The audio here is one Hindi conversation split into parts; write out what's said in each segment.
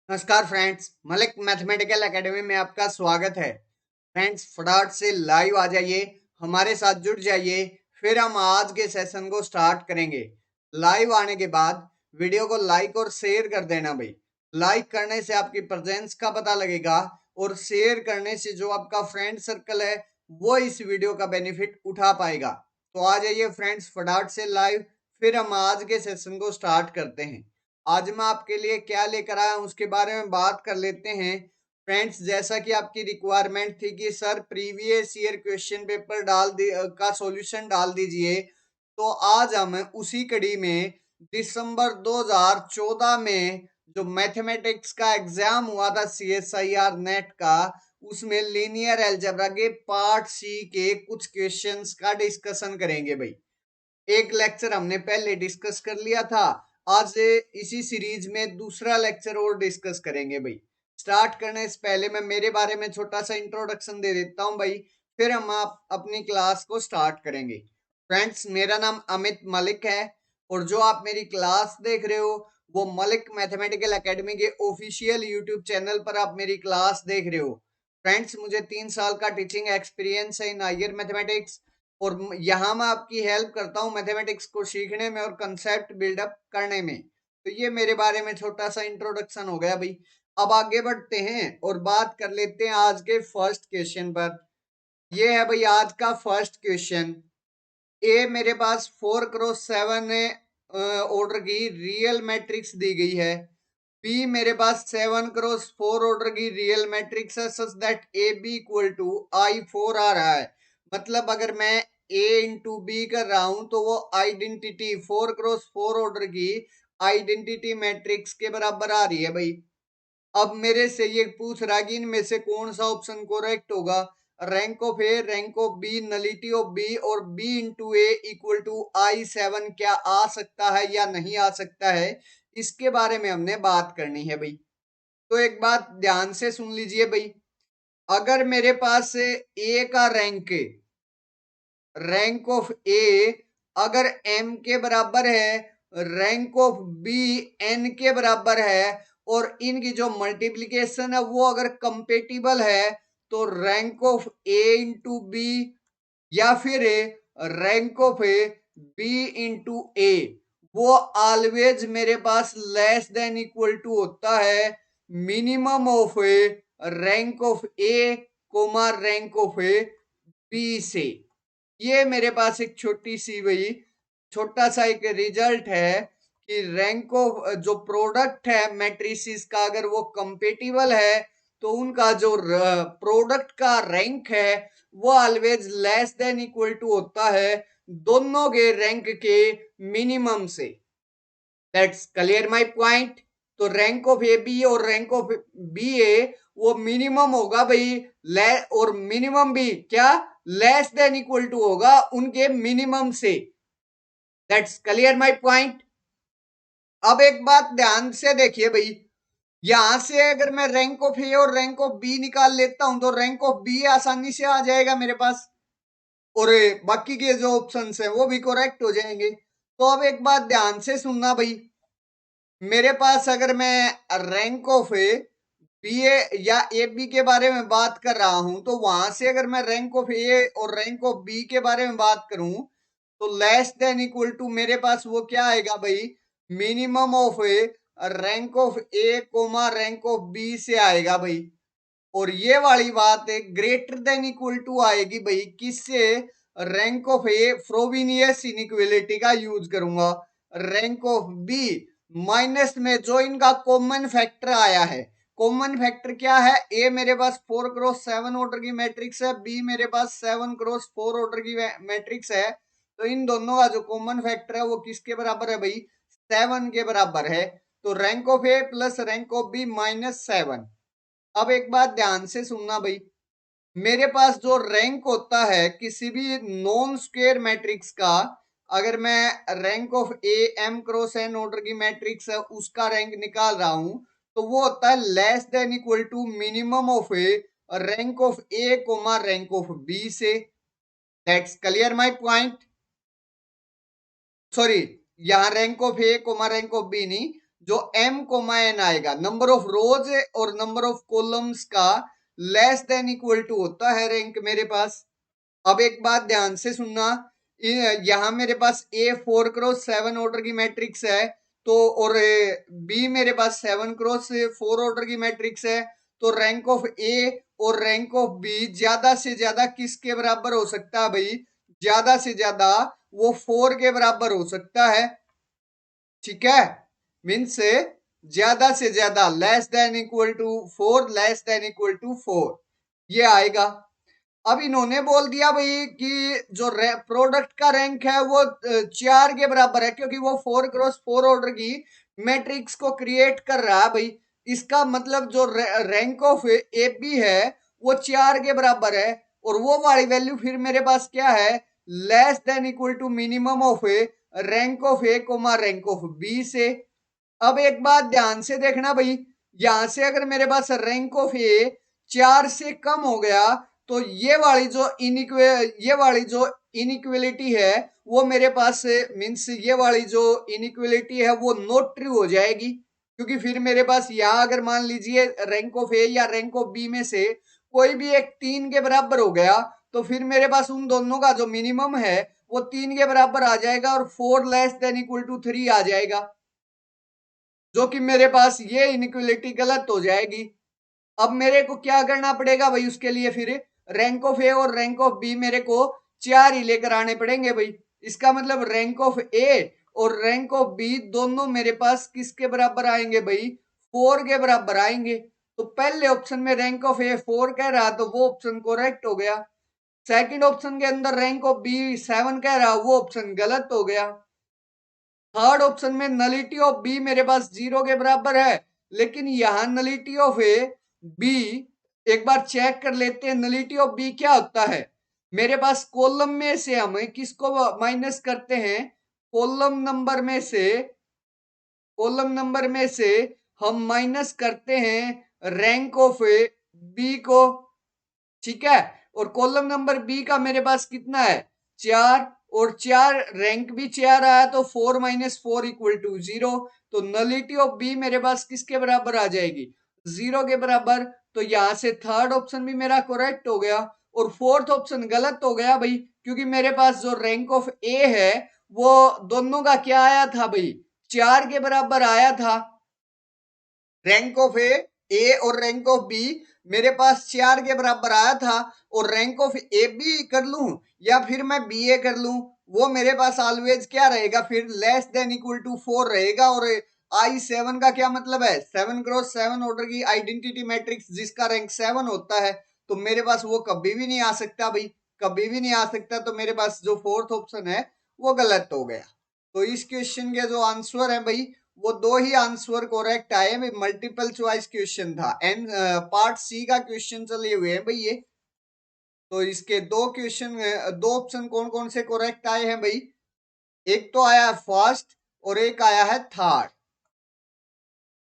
नमस्कार फ्रेंड्स, मलिक मैथमेटिकल एकेडमी में आपका स्वागत है। फ्रेंड्स, फटाफट से लाइव आ जाइए, हमारे साथ जुड़ जाइए। फिर हम आज के सेशन को स्टार्ट करेंगे। लाइव आने के बाद वीडियो को लाइक और शेयर कर देना भाई। लाइक करने से आपकी प्रेजेंस का पता लगेगा और शेयर करने से जो आपका फ्रेंड सर्कल है वो इस वीडियो का बेनिफिट उठा पाएगा। तो आ जाइए फ्रेंड्स, फटाफट से लाइव। फिर हम आज के सेशन को स्टार्ट करते हैं। आज मैं आपके लिए क्या लेकर आया हूं उसके बारे में बात कर लेते हैं। फ्रेंड्स, जैसा कि आपकी रिक्वायरमेंट थी कि sir previous year question paper का सॉल्यूशन डाल दीजिए, तो आज हम उसी कड़ी में दिसंबर 2014 में जो मैथमेटिक्स का एग्जाम हुआ था CSIR नेट का, उसमें लीनियर अलजेब्रा के पार्ट सी के कुछ क्वेश्चंस का डिस्कशन करेंगे भाई। एक लेक्चर हमने पहले डिस्कस कर लिया था। आज इसी सीरीज में दूसरा लेक्चर और डिस्कस करेंगे भाई। स्टार्ट करने से पहले मैं मेरे बारे में छोटा सा इंट्रोडक्शन दे देता हूं भाई, फिर हम आप अपनी क्लास को स्टार्ट करेंगे। फ्रेंड्स, मेरा नाम अमित मलिक है और जो आप मेरी क्लास देख रहे हो वो मलिक मैथमेटिकल एकेडमी के ऑफिशियल यूट्यूब चैनल पर आप मेरी क्लास देख रहे हो। फ्रेंड्स, मुझे 3 साल का टीचिंग एक्सपीरियंस है इन हायर मैथमेटिक्स और यहाँ मैं आपकी हेल्प करता हूँ मैथमेटिक्स को सीखने में और कंसेप्ट बिल्डअप करने में। तो ये मेरे बारे में छोटा सा इंट्रोडक्शन हो गया भाई। अब आगे बढ़ते हैं और बात कर लेते हैं आज के फर्स्ट क्वेश्चन पर। ये है भाई आज का फर्स्ट क्वेश्चन। ए मेरे पास 4x7 ऑर्डर की रियल मैट्रिक्स दी गई है। बी मेरे पास 7x4 ऑर्डर की रियल मैट्रिक्स है such that A B equal to I4 आ रहा है। मतलब अगर मैं ए इंटू बी कर रहा हूं तो वो आइडेंटिटी 4x4 ऑर्डर की आइडेंटिटी मैट्रिक्स के बराबर आ रही है भाई। अब मेरे से ये पूछ रहा है कि इनमें से कौन सा ऑप्शन करेक्ट होगा। Rank of A, rank of B, nullity of B और B into A equal to I7 क्या आ सकता है या नहीं आ सकता है, इसके बारे में हमने बात करनी है भाई। तो एक बात ध्यान से सुन लीजिए भाई। अगर मेरे पास ए का रैंक ऑफ ए अगर m के बराबर है, रैंक ऑफ बी n के बराबर है और इनकी जो मल्टीप्लीकेशन है वो अगर कंपेटिबल है, तो rank of A into B या फिर rank of B into A वो ऑलवेज मेरे पास लेस देन इक्वल टू होता है minimum of rank of A comma rank of B से। ये मेरे पास एक छोटी सी वही छोटा सा एक रिजल्ट है कि रैंक ऑफ जो प्रोडक्ट है मैट्रिसेस का अगर वो कंपेटिबल है तो उनका जो प्रोडक्ट का रैंक है वो always less than equal to होता है दोनों के रैंक के मिनिमम से। That's clear my point. तो रैंक ऑफ ए बी और रैंक ऑफ बी ए वो मिनिमम होगा भाई। ले और मिनिमम भी क्या लेस देन इक्वल टू होगा उनके मिनिमम से। That's clear my point. अब एक बात ध्यान से देखिए भाई, यहां से अगर मैं रैंक ऑफ ए और रैंक ऑफ बी निकाल लेता हूं तो रैंक ऑफ बी आसानी से आ जाएगा मेरे पास और बाकी के जो ऑप्शंस है वो भी करेक्ट हो जाएंगे। तो अब एक बात ध्यान से सुनना भाई, मेरे पास अगर मैं रैंक ऑफ बी ए या ए बी के बारे में बात कर रहा हूं तो वहां से अगर मैं रैंक ऑफ ए और रैंक ऑफ बी के बारे में बात करूं तो लेस देन इक्वल टू मेरे पास वो क्या आएगा भाई, minimum of rank of A comma rank of B से आएगा भाई। और ये वाली बात है ग्रेटर देन इक्वल टू आएगी भाई किससे, rank of A Frobenius inequality का यूज करूंगा। रैंक ऑफ बी माइनस में जो इनका कॉमन फैक्टर आया है। कॉमन फैक्टर क्या है, ए मेरे पास 4x7 ऑर्डर की मैट्रिक्स है, बी मेरे पास 7x4 ऑर्डर की मैट्रिक्स है। तो इन दोनों का जो कॉमन फैक्टर है वो किसके बराबर है भाई, 7 के बराबर है। तो rank of A plus rank of B -7। अब एक बात ध्यान से सुनना भाई, मेरे पास जो रैंक होता है किसी भी नॉन स्क्वायर मैट्रिक्स का, अगर मैं rank of A M cross N order की मैट्रिक्स है उसका रैंक निकाल रहा हूं तो वो होता है less than equal to minimum of A rank of A comma rank of B से। That's clear my point. Sorry, यहाँ rank of A comma rank of B नहीं, जो m कोमा n आएगा, नंबर ऑफ रोज और नंबर ऑफ कॉलम्स का लेस देन इक्वल टू होता है रैंक मेरे पास। अब एक बात ध्यान से सुनना, यहां मेरे पास ए 4x7 ऑर्डर की मैट्रिक्स है, तो और बी मेरे पास 7x4 ऑर्डर की मैट्रिक्स है, तो रैंक ऑफ ए और रैंक ऑफ बी ज्यादा से ज्यादा किसके बराबर हो सकता है भाई? ज्यादा से ज्यादा वो 4 के बराबर हो सकता है। ठीक है, मीन्स ज्यादा से ज्यादा less than equal to 4, less than equal to 4 ये आएगा। अब इन्होंने बोल दिया भाई कि जो प्रोडक्ट का रैंक है वो 4 के बराबर है, क्योंकि वो 4x4 ऑर्डर की मैट्रिक्स को क्रिएट कर रहा है भाई। इसका मतलब जो रैंक ऑफ ए बी है वो 4 के बराबर है, और वो वाली वैल्यू फिर मेरे पास क्या है? Less than equal to minimum of rank of A comma rank of B से। अब एक बात ध्यान से देखना भाई, यहां से अगर मेरे पास रैंक ऑफ ए 4 से कम हो गया तो ये वाली जो इनइक्वलिटी है वो मेरे पास मीन्स ये वाली जो इनइक्वलिटी है वो नॉट ट्रू हो जाएगी, क्योंकि फिर मेरे पास यहाँ अगर मान लीजिए रैंक ऑफ ए या रैंक ऑफ बी में से कोई भी एक 3 के बराबर हो गया, तो फिर मेरे पास उन दोनों का जो मिनिमम है वो 3 के बराबर आ जाएगा और 4 लेस देन इक्वल टू 3 आ जाएगा, जो कि मेरे पास ये इनइक्वलिटी गलत हो जाएगी। अब मेरे को क्या करना पड़ेगा भाई? उसके लिए फिर रैंक ऑफ ए और रैंक ऑफ बी मेरे को 4 ही लेकर आने पड़ेंगे भाई। इसका मतलब रैंक ऑफ ए और रैंक ऑफ बी दोनों मेरे पास किसके बराबर आएंगे भाई? 4 के बराबर आएंगे। तो पहले ऑप्शन में रैंक ऑफ ए 4 कह रहा, तो वो ऑप्शन करेक्ट हो गया। सेकंड ऑप्शन के अंदर रैंक ऑफ बी 7 कह रहा, वो ऑप्शन गलत हो गया। थर्ड ऑप्शन में नलिटी ऑफ बी मेरे पास 0 के बराबर है, लेकिन यहां नलिटी ऑफ ए बी एक बार चेक कर लेते हैं। नलिटी ऑफ बी क्या होता है? मेरे पास कॉलम में से हम किसको माइनस करते हैं? कॉलम नंबर में से हम माइनस करते हैं रैंक ऑफ बी को। ठीक है, और कॉलम नंबर बी का मेरे पास कितना है? 4, और 4 रैंक भी 4 आया, तो 4 माइनस 4 इक्वल टू 0। तो नलिटी ऑफ बी मेरे पास किसके बराबर आ जाएगी? 0 के बराबर। तो यहां से थर्ड ऑप्शन भी मेरा करेक्ट हो गया, और फोर्थ ऑप्शन गलत हो गया भाई, क्योंकि मेरे पास जो रैंक ऑफ ए है वो दोनों का क्या आया था भाई? 4 के बराबर आया था। रैंक ऑफ ए और रैंक ऑफ बी मेरे पास 4 के बराबर आया था, और रैंक ऑफ ए बी कर लूं या फिर मैं बी ए कर लूं, वो मेरे पास ऑलवेज क्या रहेगा? फिर लेस देन इक्वल टू 4 रहेगा। और I7 का क्या मतलब है? 7x7 ऑर्डर की आइडेंटिटी मैट्रिक्स जिसका रैंक 7 होता है, तो मेरे पास वो कभी भी नहीं आ सकता भाई, कभी भी नहीं आ सकता। तो मेरे पास जो फोर्थ ऑप्शन है वो गलत हो गया। तो इस क्वेश्चन के जो आंसर है भाई, वो दो ही आंसर करेक्ट आए, मल्टीपल चॉइस क्वेश्चन था। एंड पार्ट सी का क्वेश्चन चले हुए हैं भाई ये। तो इसके दो ऑप्शन कौन कौन से करेक्ट आए हैं भाई? एक तो आया है फर्स्ट और एक आया है थर्ड।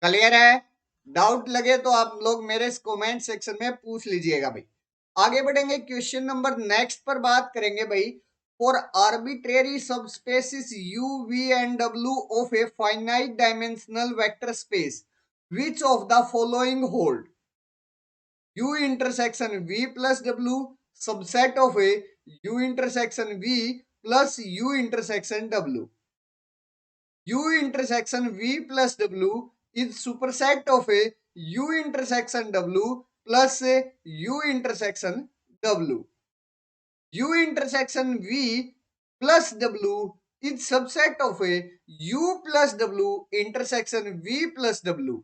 क्लियर है? डाउट लगे तो आप लोग मेरे कमेंट सेक्शन में पूछ लीजिएगा भाई। आगे बढ़ेंगे, क्वेश्चन नंबर नेक्स्ट पर बात करेंगे भाई। For arbitrary subspaces u v and w of a finite dimensional vector space, which of the following hold? u intersection v plus w subset of a u intersection v plus u intersection w. u intersection v plus w is superset of a u intersection w plus a u intersection w. u intersection v plus w is subset of a u plus w intersection v plus w.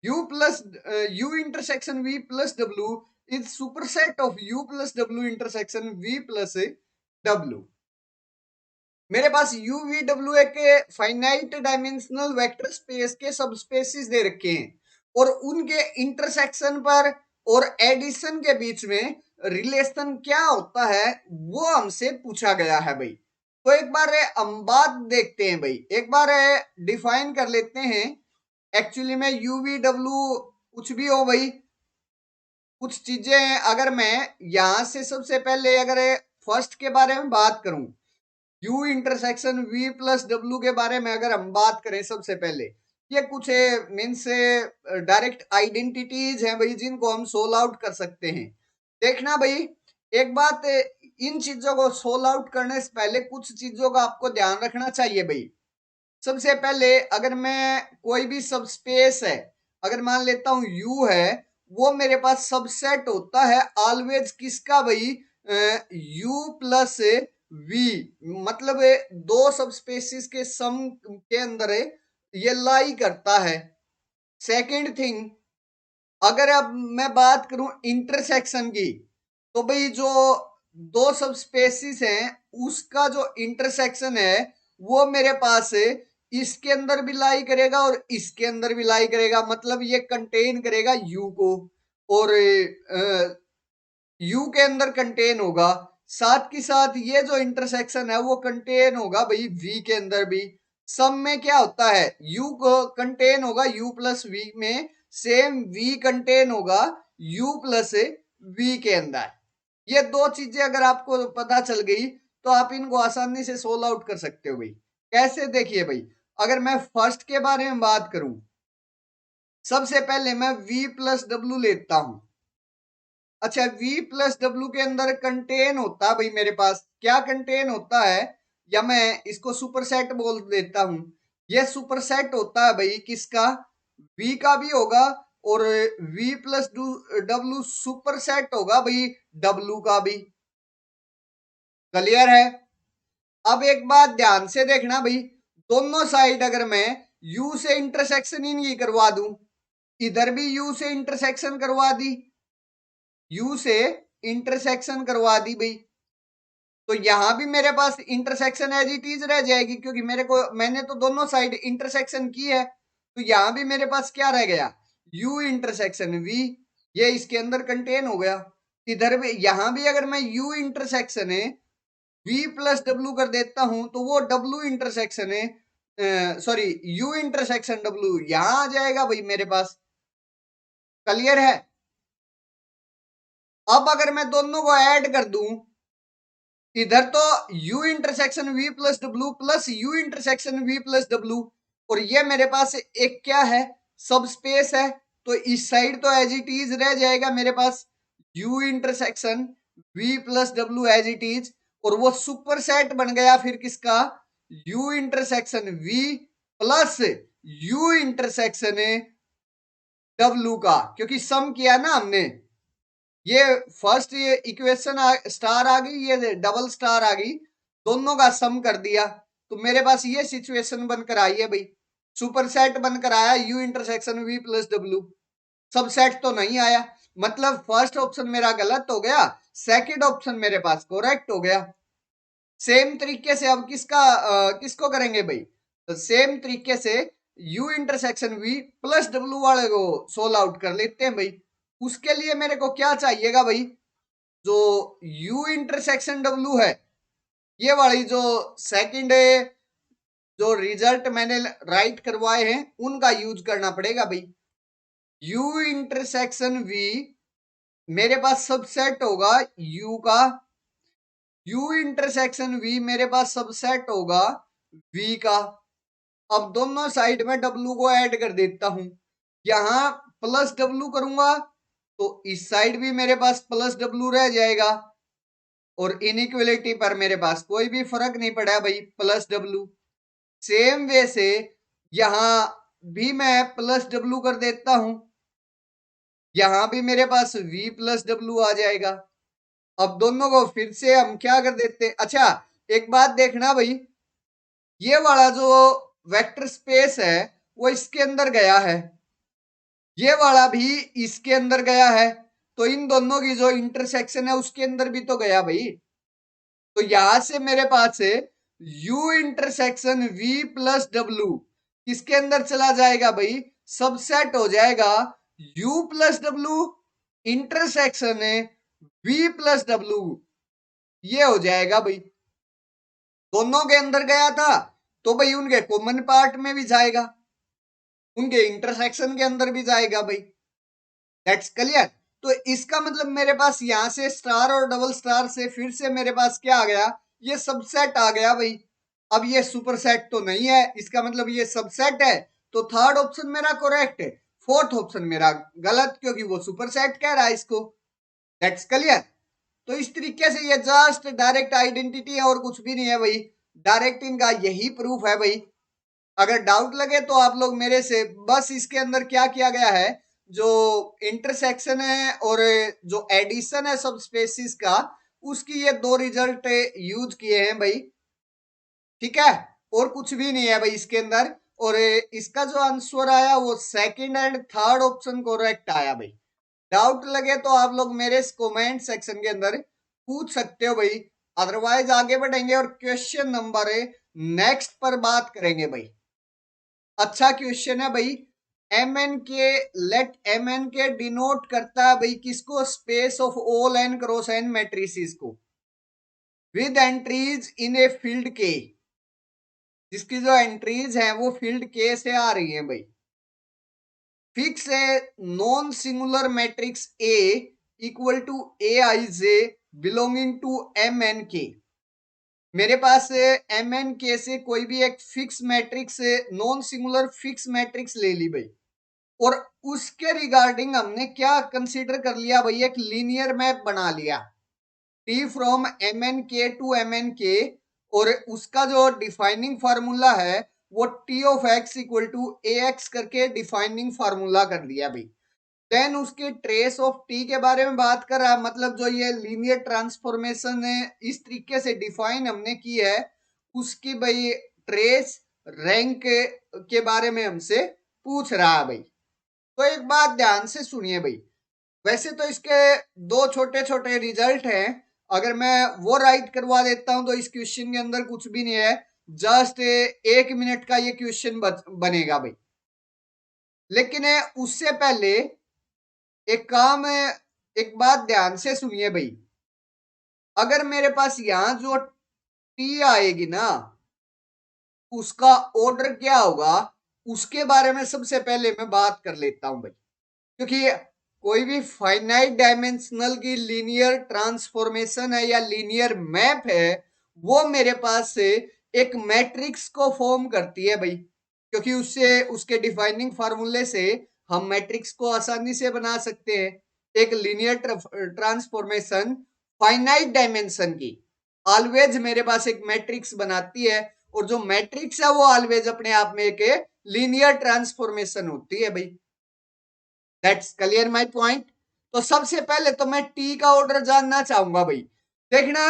U intersection v plus w is superset of u plus w intersection v plus w. मेरे पास u v w एक फाइनाइट डायमेंशनल वेक्टर स्पेस के सब स्पेसिस दे रखे हैं, और उनके इंटरसेक्शन पर और एडिशन के बीच में रिलेशन क्या होता है वो हमसे पूछा गया है भाई। तो एक बार हम बात देखते हैं भाई, एक बार डिफाइन कर लेते हैं। एक्चुअली में u v w कुछ भी हो भाई, कुछ चीजें हैं। अगर मैं यहां से सबसे पहले अगर फर्स्ट के बारे में बात करूं, u intersection v plus w के बारे में अगर हम बात करें सबसे पहले, ये कुछ मीन्स डायरेक्ट आइडेंटिटीज हैं भाई, जिनको हम सोल आउट कर सकते हैं। देखना भाई, एक बात, इन चीजों को सोल आउट करने से पहले कुछ चीजों का आपको ध्यान रखना चाहिए भाई। सबसे पहले अगर मैं कोई भी सबस्पेस है, अगर मान लेता हूं यू है, वो मेरे पास सबसेट होता है ऑलवेज किसका भाई, यू प्लस वी। मतलब दो सबस्पेसिस के सम के अंदर ये लाई करता है। सेकंड थिंग, अगर अब मैं बात करूं इंटरसेक्शन की, तो भाई जो दो सबस्पेसिस हैं उसका जो इंटरसेक्शन है वो मेरे पास इसके अंदर भी लाई करेगा और इसके अंदर भी लाई करेगा। मतलब ये कंटेन करेगा यू को, और यू के अंदर कंटेन होगा। साथ के साथ ये जो इंटरसेक्शन है वो कंटेन होगा भाई वी के अंदर भी। सम में क्या होता है, यू को कंटेन होगा यू प्लस वी में, सेम वी कंटेन होगा यू प्लस वी के अंदर। ये दो चीजें अगर आपको पता चल गई तो आप इनको आसानी से सोल्व आउट कर सकते हो भाई। कैसे, देखिए भाई, अगर मैं फर्स्ट के बारे में बात करूं, सबसे पहले मैं v प्लस डब्ल्यू लेता हूं। अच्छा, v प्लस डब्ल्यू के अंदर कंटेन होता है भाई मेरे पास, क्या कंटेन होता है, या मैं इसको सुपरसेट बोल देता हूं। यह सुपरसेट होता है भाई किसका, v का भी होगा, और v प्लस डब्ल्यू सुपरसेट होगा भाई w का भी। क्लियर है। अब एक बात ध्यान से देखना भाई, दोनों साइड अगर मैं u से इंटरसेक्शन इनकी करवा दूं, इधर भी u से इंटरसेक्शन करवा दी, u से इंटरसेक्शन करवा दी भाई, तो यहां भी मेरे पास इंटरसेक्शन एज इट इज रह जाएगी, क्योंकि मैंने तो दोनों साइड इंटरसेक्शन की है। तो यहां भी मेरे पास क्या रह गया, u इंटरसेक्शन v, ये इसके अंदर कंटेन हो गया। इधर भी, यहां भी अगर मैं u इंटरसेक्शन है v प्लस डब्ल्यू कर देता हूं, तो वो w इंटरसेक्शन है, सॉरी u इंटरसेक्शन w यहां आ जाएगा भाई मेरे पास। क्लियर है। अब अगर मैं दोनों को ऐड कर दूं, इधर तो u intersection v plus W plus u intersection v plus W, और ये मेरे पास एक क्या है, सब स्पेस है। तो इस साइड तो एज इट इज रह जाएगा मेरे पास u intersection v plus W as it is, और वो सुपर सेट बन गया फिर किसका, u intersection v plus u intersection w का, क्योंकि सम किया ना हमने। ये फर्स्ट ये इक्वेशन स्टार आ गई, ये डबल स्टार आ गई, दोनों का सम कर दिया, तो मेरे पास ये सिचुएशन बनकर आई है भाई। सुपर सेट बनकर आया u intersection v plus W, सब सेट तो नहीं आया। मतलब फर्स्ट ऑप्शन मेरा गलत हो गया, सेकंड ऑप्शन मेरे पास करेक्ट हो गया। सेम तरीके से अब किसको करेंगे भाई, तो सेम तरीके से u intersection v plus W वाले को सोल्व आउट कर लेते हैं भाई। उसके लिए मेरे को क्या चाहिएगा भाई, जो u इंटरसेक्शन w है, ये वाली जो सेकंड जो रिजल्ट मैंने राइट करवाए हैं उनका यूज करना पड़ेगा भाई। u इंटरसेक्शन v मेरे पास सबसेट होगा u का, u इंटरसेक्शन v मेरे पास सबसेट होगा v का। अब दोनों साइड में w को ऐड कर देता हूं, यहां प्लस w करूंगा तो इस साइड भी मेरे पास प्लस w रह जाएगा, और इनइक्वलिटी पर मेरे पास कोई भी फर्क नहीं पड़ा भाई, प्लस w। सेम वे से यहां भी मैं प्लस w कर देता हूं, यहां भी मेरे पास v प्लस w आ जाएगा। अब दोनों को फिर से हम क्या कर देते हैं, अच्छा एक बात देखना भाई, ये वाला जो वेक्टर स्पेस है वो इसके अंदर गया है, ये वाला भी इसके अंदर गया है, तो इन दोनों की जो इंटरसेक्शन है उसके अंदर भी तो गया भाई। तो यहां से मेरे पास है u intersection v plus W किसके अंदर चला जाएगा भाई, सबसेट हो जाएगा u plus W intersection v plus W, ये हो जाएगा भाई। दोनों के अंदर गया था तो भाई उनके कॉमन पार्ट में भी जाएगा, उनके इंटरसेक्शन के अंदर भी जाएगा भाई। That's clear. तो इसका मतलब मेरे पास यहां से स्टार और डबल स्टार से फिर से मेरे पास क्या आ गया, ये सबसेट आ गया भाई। अब ये सुपर सेट तो नहीं है, इसका मतलब ये सबसेट है, तो थर्ड ऑप्शन मेरा करेक्ट है, फोर्थ ऑप्शन मेरा गलत, क्योंकि वो सुपरसेट कह रहा है इसको। That's clear. तो इस तरीके से ये जस्ट डायरेक्ट आइडेंटिटी है और कुछ भी नहीं है भाई, डायरेक्ट इनका यही प्रूफ है भाई। अगर डाउट लगे तो आप लोग मेरे से, बस इसके अंदर क्या किया गया है, जो इंटरसेक्शन है और जो एडिशन है सब स्पेसिस का, उसकी ये दो रिजल्ट यूज किए हैं भाई, ठीक है, और कुछ भी नहीं है भाई इसके अंदर। और इसका जो आंसर आया वो second and third option correct आया भाई। डाउट लगे तो आप लोग मेरे कमेंट सेक्शन के अंदर पूछ सकते हो भाई, अदरवाइज आगे बढ़ेंगे और क्वेश्चन नंबर नेक्स्ट पर बात करेंगे भाई। अच्छा क्वेश्चन है भाई, M N K, let M N K denote करता है भाई किसको, space of all n cross n matrices को with entries in a field के, जिसकी जो एंट्रीज हैं वो फील्ड के से आ रही हैं भाई। Fix a non singular matrix A equal to A I J belonging to M N K. मेरे पास एम एन के से कोई भी एक fix matrix, non singular fix matrix ले ली भाई, और उसके रिगार्डिंग हमने क्या कंसीडर कर लिया भाई, एक लीनियर मैप बना लिया T from M N K to M N K, और उसका जो डिफाइनिंग फार्मूला है वो T of X equal to A X करके डिफाइनिंग फार्मूला कर दिया भाई। देन उसके ट्रेस ऑफ टी के बारे में बात कर रहा है, मतलब जो ये लीनियर ट्रांसफॉर्मेशन है इस तरीके से डिफाइन हमने की है, उसकी भाई ट्रेस रैंक के बारे में हमसे पूछ रहा है भाई। तो एक बात ध्यान से सुनिए भाई, वैसे तो इसके दो छोटे छोटे रिजल्ट हैं, अगर मैं वो राइट करवा देता हूं तो इस क्वेश्चन के अंदर कुछ भी नहीं है, जस्ट 1 मिनट का ये क्वेश्चन बनेगा भाई। लेकिन उससे पहले एक काम है, एक बात ध्यान से सुनिए भाई, अगर मेरे पास यहां जो टी आएगी ना उसका ऑर्डर क्या होगा, उसके बारे में सबसे पहले मैं बात कर लेता हूं भाई। क्योंकि कोई भी फाइनाइट डायमेंशनल की लीनियर ट्रांसफॉर्मेशन है या लीनियर मैप है, वो मेरे पास से एक मैट्रिक्स को फॉर्म करती है भाई, क्योंकि उससे उसके डिफाइनिंग फार्मूले से हम मैट्रिक्स को आसानी से बना सकते हैं। एक लीनियर ट्रांसफॉर्मेशन फाइनाइट डायमेंशन की ऑलवेज मेरे पास एक मैट्रिक्स बनाती है, और जो मैट्रिक्स है वो ऑलवेज अपने आप में एक लीनियर ट्रांसफॉर्मेशन होती है भाई। That's clear my point. तो सबसे पहले तो मैं टी का ऑर्डर जानना चाहूंगा भाई। देखना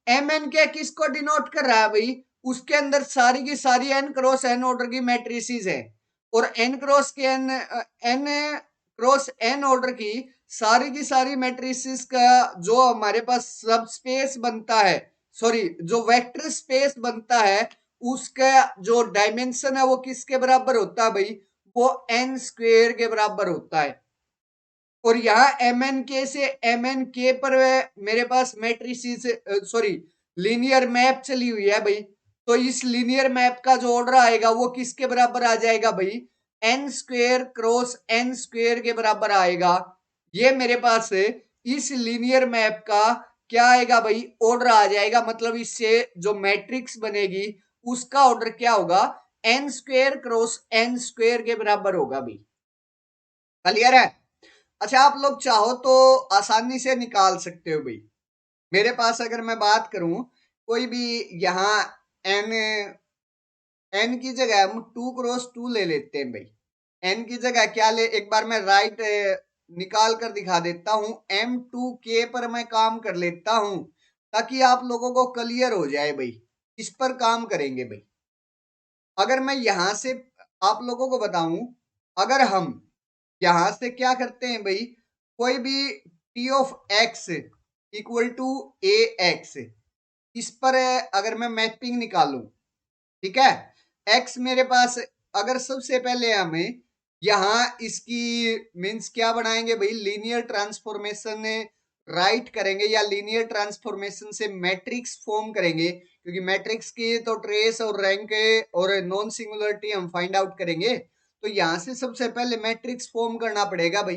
एम एन के किसको डिनोट कर रहा है भाई, उसके अंदर सारी की सारी एन क्रॉस एन ऑर्डर की मैट्रिसेस है, और एन क्रॉस के एन क्रॉस एन ऑर्डर की सारी मैट्रिसेस का जो हमारे पास सब स्पेस बनता है, सॉरी जो वेक्टर स्पेस बनता है, उसका जो डायमेंशन है वो किसके बराबर होता है भाई, वो एन स्क्वेयर के बराबर होता है। और यहाँ एम एन के से एम एन के पर मेरे पास मैट्रिसेस, सॉरी लीनियर मैप चली हुई है भाई। तो इस लीनियर मैप का जो ऑर्डर आएगा वो किसके बराबर आ जाएगा भाई, N square cross N square के बराबर आएगा। ये मेरे पास इस लीनियर मैप का क्या आएगा भाई, ऑर्डर आ जाएगा, मतलब इससे जो मैट्रिक्स बनेगी उसका ऑर्डर क्या होगा, N square cross N square के बराबर होगा भाई। क्लियर है। अच्छा आप लोग चाहो तो आसानी से निकाल सकते हो भाई। मेरे पास अगर मैं बात करूं, कोई भी यहाँ एन, एन की जगह हम 2 क्रॉस 2 ले लेते हैं भाई। एन की जगह क्या ले, एक बार मैं राइट निकाल कर दिखा देता हूं, M2K पर मैं काम कर लेता हूं ताकि आप लोगों को क्लियर हो जाए भाई। इस पर काम करेंगे भाई। अगर मैं यहां से आप लोगों को बताऊं, अगर हम यहां से क्या करते हैं भाई, कोई भी T of X equal to A X, इस पर अगर मैं मैपिंग निकालूं, ठीक है, एक्स मेरे पास, अगर सबसे पहले हमें यहां इसकी मीन्स क्या बनाएंगे भाई, लीनियर ट्रांसफॉर्मेशन राइट करेंगे या लीनियर ट्रांसफॉर्मेशन से मैट्रिक्स फॉर्म करेंगे, क्योंकि मैट्रिक्स की तो ट्रेस और रैंक और नॉन सिंगुलरिटी हम फाइंड आउट करेंगे। तो यहां से सबसे पहले मैट्रिक्स फॉर्म करना पड़ेगा भाई।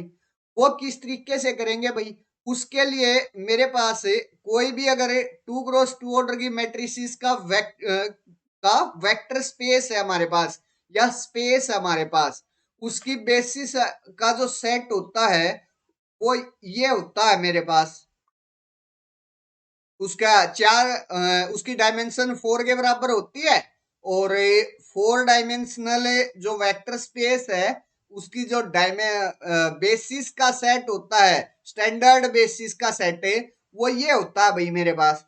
वो किस तरीके से करेंगे भाई, उसके लिए मेरे पास कोई भी अगर 2 क्रॉस 2 ऑर्डर की मैट्रिसेस का वेक्टर स्पेस है हमारे पास, या स्पेस हमारे पास, उसकी बेसिस का जो सेट होता है वो ये होता है मेरे पास, उसका उसकी डायमेंशन 4 के बराबर होती है, और 4 डायमेंशनल जो वेक्टर स्पेस है उसकी जो बेसिस का सेट होता है, स्टैंडर्ड बेसिस का सेट है, वो ये होता है भाई मेरे पास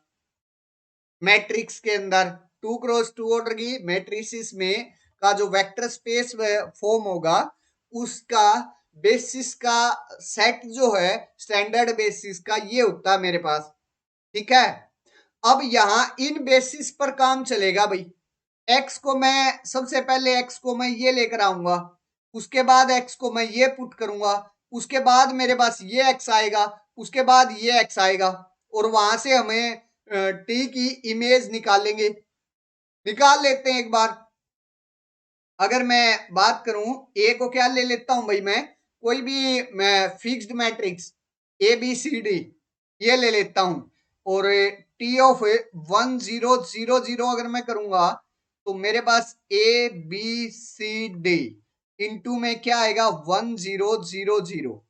मैट्रिक्स के अंदर 2x2 ऑर्डर की मैट्रिसेस में का जो वेक्टर स्पेस फॉर्म होगा उसका बेसिस का सेट जो है स्टैंडर्ड बेसिस का ये होता है मेरे पास। ठीक है, अब यहां इन बेसिस पर काम चलेगा भाई। एक्स को मैं सबसे पहले एक्स को मैं ये लेकर आऊंगा, उसके बाद एक्स को मैं ये पुट करूंगा, उसके बाद मेरे पास ये एक्स आएगा, उसके बाद ये एक्स आएगा, और वहां से हमें टी की इमेज निकालेंगे। निकाल लेते हैं एक बार। अगर मैं बात करूं ए को क्या ले लेता हूं भाई, मैं कोई भी मैं fixed matrix A B C D ये ले लेता हूं, और टी ऑफ 1000 अगर मैं करूंगा तो मेरे पास A B C D into में क्या आएगा 1000।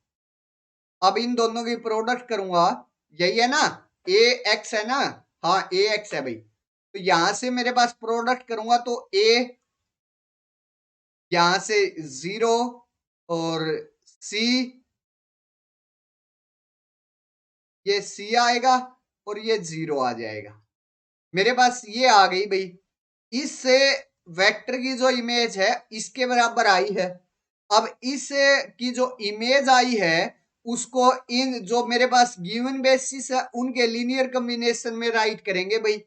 अब इन दोनों की प्रोडक्ट करूंगा, यही है ना, ए एक्स है ना, हाँ ए एक्स है भाई, तो यहां से मेरे पास प्रोडक्ट करूंगा तो ए यहां से 0 और सी, ये सी आएगा और ये 0 आ जाएगा। मेरे पास ये आ गई भाई, इससे वेक्टर की जो इमेज है इसके बराबर आई है। अब इस की जो इमेज आई है उसको इन जो मेरे पास गिवन बेसिस है उनके लीनियर कॉम्बिनेशन में राइट करेंगे भाई,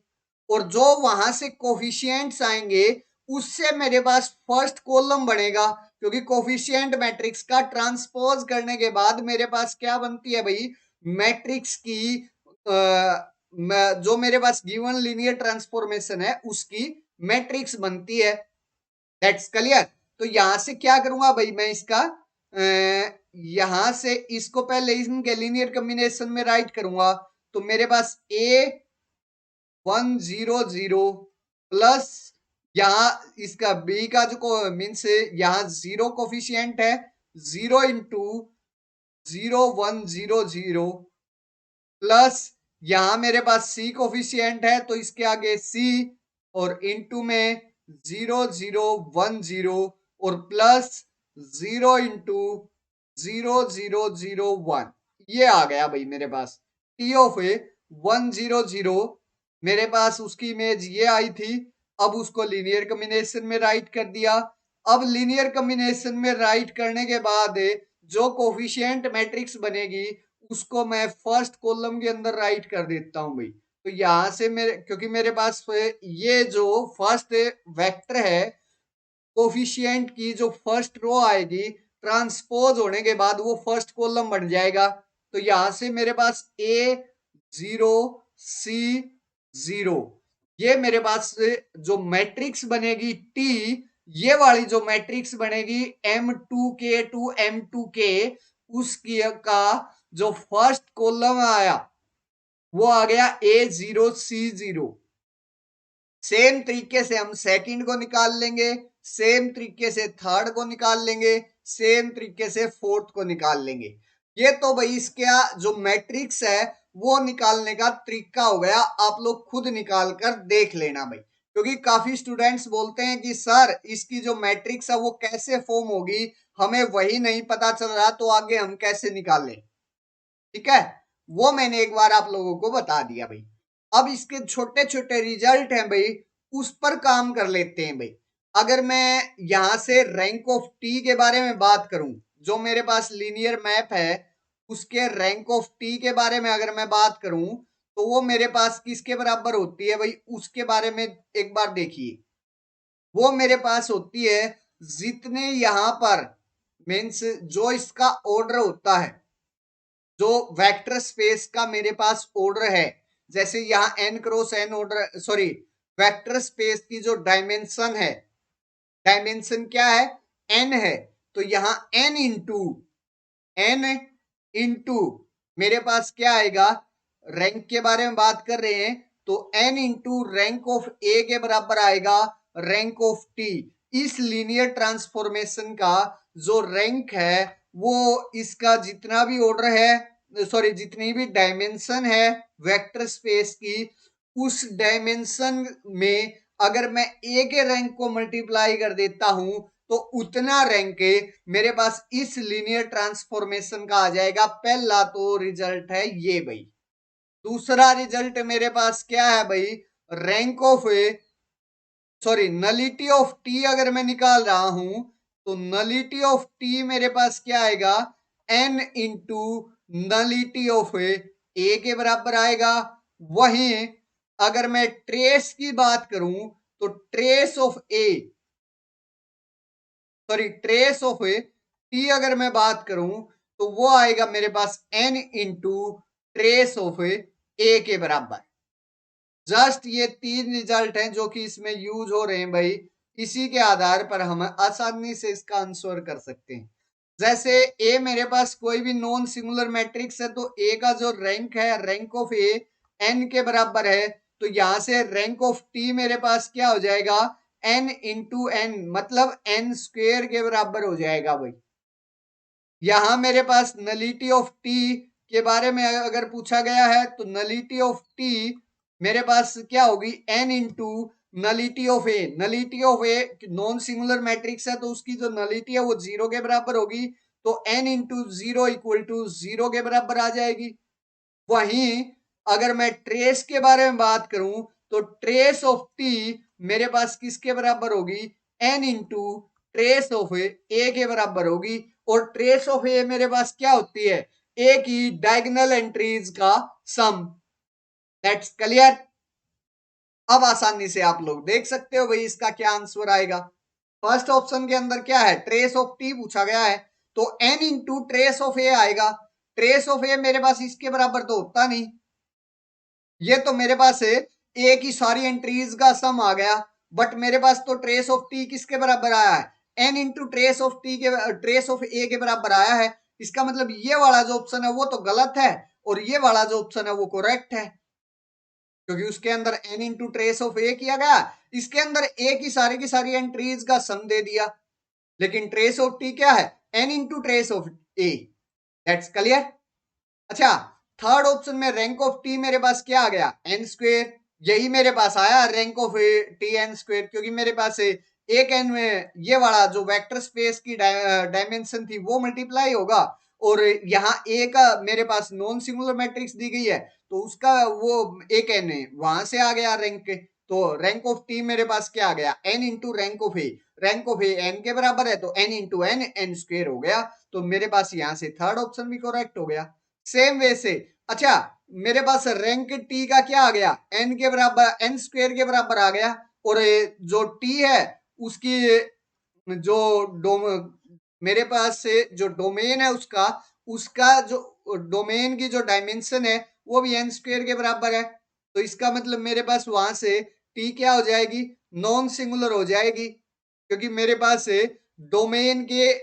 और जो वहां से कोफिशिएंट्स आएंगे उससे मेरे पास फर्स्ट कॉलम बनेगा, क्योंकि कोफिशिएंट मैट्रिक्स का ट्रांसपोज करने के बाद मेरे पास क्या बनती है भाई, मैट्रिक्स की जो मेरे पास गिवन लीनियर ट्रांसफॉर्मेशन है उसकी मैट्रिक्स बनती है। That's clear. तो यहां से क्या करूंगा भाई, मैं इसका यहां से इसको पहले इनके लीनियर कॉम्बिनेशन में राइट करूंगा, तो मेरे पास A100 प्लस यहां इसका बी का जो मीन्स यहां 0 कोफिशियंट है, 0 इंटू 0100 प्लस यहां मेरे पास सी कोफिशियंट है तो इसके आगे सी, और इंटू में 0010 और प्लस 0 इंटू 0001, ये आ गया भाई मेरे पास टी ऑफ 100। मेरे पास उसकी इमेज ये आई थी, अब उसको लीनियर कॉम्बिनेशन में राइट कर दिया। अब लीनियर कॉम्बिनेशन में राइट करने के बाद जो कोफिशिएंट मैट्रिक्स बनेगी उसको मैं फर्स्ट कॉलम के अंदर राइट कर देता हूं भाई। तो यहां से मेरे, क्योंकि मेरे पास ये जो फर्स्ट वेक्टर है कोफिशिएंट की जो फर्स्ट रो आएगी ट्रांसपोज होने के बाद वो फर्स्ट कॉलम बन जाएगा, तो यहां से मेरे पास A0C0 ये मेरे पास जो मैट्रिक्स बनेगी टी, ये वाली जो मैट्रिक्स बनेगी M2K उसकी का जो फर्स्ट कॉलम आया वो आ गया A0C0। सेम तरीके से हम सेकंड को निकाल लेंगे, सेम तरीके से थर्ड को निकाल लेंगे, सेम तरीके से फोर्थ को निकाल लेंगे। ये तो भाई इसका जो मैट्रिक्स है वो निकालने का तरीका हो गया, आप लोग खुद निकाल कर देख लेना भाई, क्योंकि काफी स्टूडेंट्स बोलते हैं कि सर इसकी जो मैट्रिक्स है वो कैसे फॉर्म होगी, हमें वही नहीं पता चल रहा तो आगे हम कैसे निकालें। ठीक है, वो मैंने एक बार आप लोगों को बता दिया भाई। अब इसके छोटे छोटे रिजल्ट हैं भाई, उस पर काम कर लेते हैं भाई। अगर मैं यहां से रैंक ऑफ टी के बारे में बात करूं, जो मेरे पास लीनियर मैप है उसके रैंक ऑफ टी के बारे में अगर मैं बात करूं तो वो मेरे पास किसके बराबर होती है भाई, उसके बारे में एक बार देखिए। वो मेरे पास होती है जितने यहां पर मीन्स जो इसका ऑर्डर होता है, जो वेक्टर स्पेस का मेरे पास ऑर्डर है, जैसे यहाँ n cross n order, sorry vector space की जो डायमेंशन है, डायमेंशन क्या है n है, तो यहाँ n इंटू मेरे पास क्या आएगा, रैंक के बारे में बात कर रहे हैं तो n into rank of A के बराबर आएगा रैंक ऑफ टी। इस लीनियर ट्रांसफॉर्मेशन का जो रैंक है वो इसका जितना भी ऑर्डर है, सॉरी जितनी भी डायमेंशन है वेक्टर स्पेस की, उस डायमेंशन में अगर मैं ए के रैंक को मल्टीप्लाई कर देता हूं तो उतना रैंक मेरे पास इस लीनियर ट्रांसफॉर्मेशन का आ जाएगा। पहला तो रिजल्ट है ये भाई। दूसरा रिजल्ट मेरे पास क्या है भाई, rank of sorry nullity of T अगर मैं निकाल रहा हूं तो नलिटी ऑफ टी मेरे पास क्या आएगा, N into nullity of A के बराबर आएगा। वहीं अगर मैं ट्रेस की बात करूं तो trace of A, sorry trace of T अगर मैं बात करूं तो वो आएगा मेरे पास N into trace of A के बराबर। जस्ट ये तीन रिजल्ट हैं जो कि इसमें यूज हो रहे हैं भाई। इसी के आधार पर हम आसानी से इसका आंसर कर सकते हैं। जैसे ए मेरे पास कोई भी नॉन सिंगुलर मैट्रिक्स है तो ए का जो रैंक है, रैंक ऑफ ए एन के बराबर है, तो यहां से रैंक ऑफ टी मेरे पास क्या हो जाएगा, एन इंटू एन, मतलब एन स्क्वेयर के बराबर हो जाएगा भाई। यहां मेरे पास नलिटी ऑफ टी के बारे में अगर पूछा गया है तो नलिटी ऑफ टी मेरे पास क्या होगी, N into nullity of A. Nullity of A non singular matrix है तो उसकी जो नलिटी है वो जीरो के बराबर होगी, तो N into zero equal to zero के बराबर आ जाएगी। वहीं अगर मैं ट्रेस के बारे में बात करूं तो ट्रेस ऑफ टी मेरे पास किसके बराबर होगी, N into trace of A के बराबर होगी। और ट्रेस ऑफ ए मेरे पास क्या होती है, ए की डायगोनल एंट्रीज का सम। That's clear. अब आसानी से आप लोग देख सकते हो भाई इसका क्या आंसर आएगा। फर्स्ट ऑप्शन के अंदर क्या है, ट्रेस ऑफ टी पूछा गया है तो एन इंटू ट्रेस ऑफ ए आएगा। ट्रेस ऑफ ए मेरे पास इसके बराबर तो होता नहीं, ये तो मेरे पास है ए की सारी एंट्रीज का सम आ गया। बट मेरे पास तो ट्रेस ऑफ टी किसके बराबर आया है, N into trace of T के, ट्रेस ऑफ ए के बराबर आया है। इसका मतलब ये वाला जो ऑप्शन है वो तो गलत है और ये वाला जो ऑप्शन है वो करेक्ट है, क्योंकि उसके अंदर एन इंटू ट्रेस ऑफ ए किया गया, इसके अंदर ए की सारी एंट्रीज का सम दे दिया। लेकिन ट्रेस ऑफ टी क्या है, N into trace of A. That's clear. अच्छा, थर्ड ऑप्शन में रैंक ऑफ टी मेरे पास क्या आ गया, एन स्क्वेयर। यही मेरे पास आया rank of T N square, क्योंकि मेरे पास एक एन में ये वाला जो वेक्टर स्पेस की डायमेंशन थी वो मल्टीप्लाई होगा, और यहाँ ए का मेरे पास नॉन सिंगुलर मैट्रिक्स दी गई है तो उसका वो एक एन है, वहां से आ गया रैंक। तो रैंक ऑफ टी मेरे पास क्या आ गया, N into rank of A. Rank of A N के बराबर है तो N into N, N square हो गया। तो मेरे पास यहाँ से थर्ड ऑप्शन भी करेक्ट हो गया। सेम वे से अच्छा, मेरे पास रैंक टी का क्या आ गया, एन के बराबर, एन स्क्वेयर के बराबर आ गया। और जो टी है उसकी जो डोम मेरे पास से जो डोमेन है उसका उसका जो डोमेन की जो डायमेंशन है वो भी एन स्क्वेयर के बराबर है। तो इसका मतलब मेरे पास वहां से टी क्या हो जाएगी, नॉन सिंगुलर हो जाएगी, क्योंकि मेरे पास डोमेन के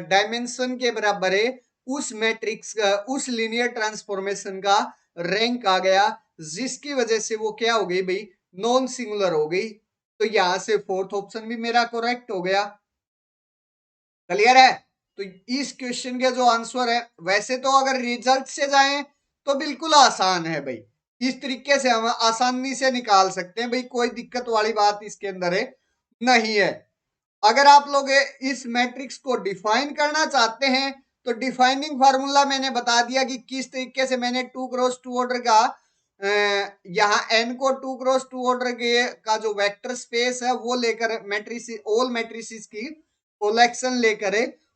डायमेंशन के बराबर है उस मैट्रिक्स का, उस लीनियर ट्रांसफॉर्मेशन का रैंक आ गया, जिसकी वजह से वो क्या हो गई भाई, नॉन सिंगुलर हो गई। तो यहां से फोर्थ ऑप्शन भी मेरा करेक्ट हो गया। क्लियर है। तो इस क्वेश्चन के जो आंसर है, वैसे तो अगर रिजल्ट से जाएं तो बिल्कुल आसान है भाई, इस तरीके से हम आसानी से निकाल सकते हैं भाई, कोई दिक्कत वाली बात इसके अंदर है नहीं है। अगर आप लोग इस मैट्रिक्स को डिफाइन करना चाहते हैं तो डिफाइनिंग फार्मूला मैंने बता दिया कि किस तरीके से मैंने 2x2 ऑर्डर का यहाँ n को 2x2 ऑर्डर के का जो वेक्टर स्पेस है वो लेकर मैट्रिक्स, ऑल मैट्रिसेस की कलेक्शन लेकर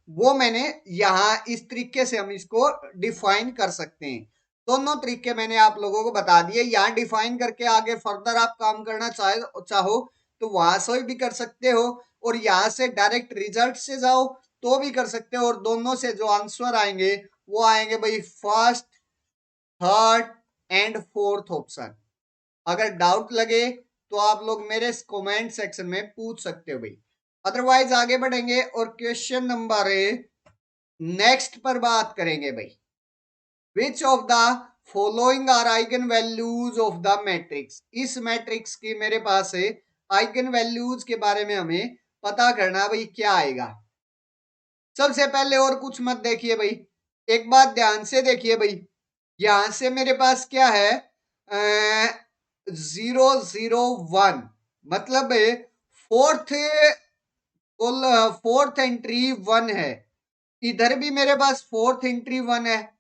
वो मैंने यहाँ इस तरीके से हम इसको डिफाइन कर सकते हैं। दोनों तरीके मैंने आप लोगों को बता दिए। यहाँ डिफाइन करके आगे फर्दर आप काम करना चाहो तो वहां से भी कर सकते हो, और यहाँ से डायरेक्ट रिजल्ट से जाओ तो भी कर सकते हो। और दोनों से जो आंसर आएंगे वो आएंगे भाई first, third and fourth option. अगर डाउट लगे तो आप लोग मेरे कमेंट सेक्शन में पूछ सकते हो भाई। अदरवाइज आगे बढ़ेंगे और क्वेश्चन नंबर नेक्स्ट पर बात करेंगे भाई। Which of the following are eigen values of the matrix. इस मैट्रिक्स की मेरे पास आइगन वैल्यूज के बारे में हमें पता करना भाई क्या आएगा। सबसे पहले और कुछ मत देखिए भाई, एक बात ध्यान से देखिए भाई, यहां से मेरे पास क्या है 001, मतलब फोर्थ फोर्थ एंट्री 1 है। इधर भी मेरे पास फोर्थ एंट्री 1 है,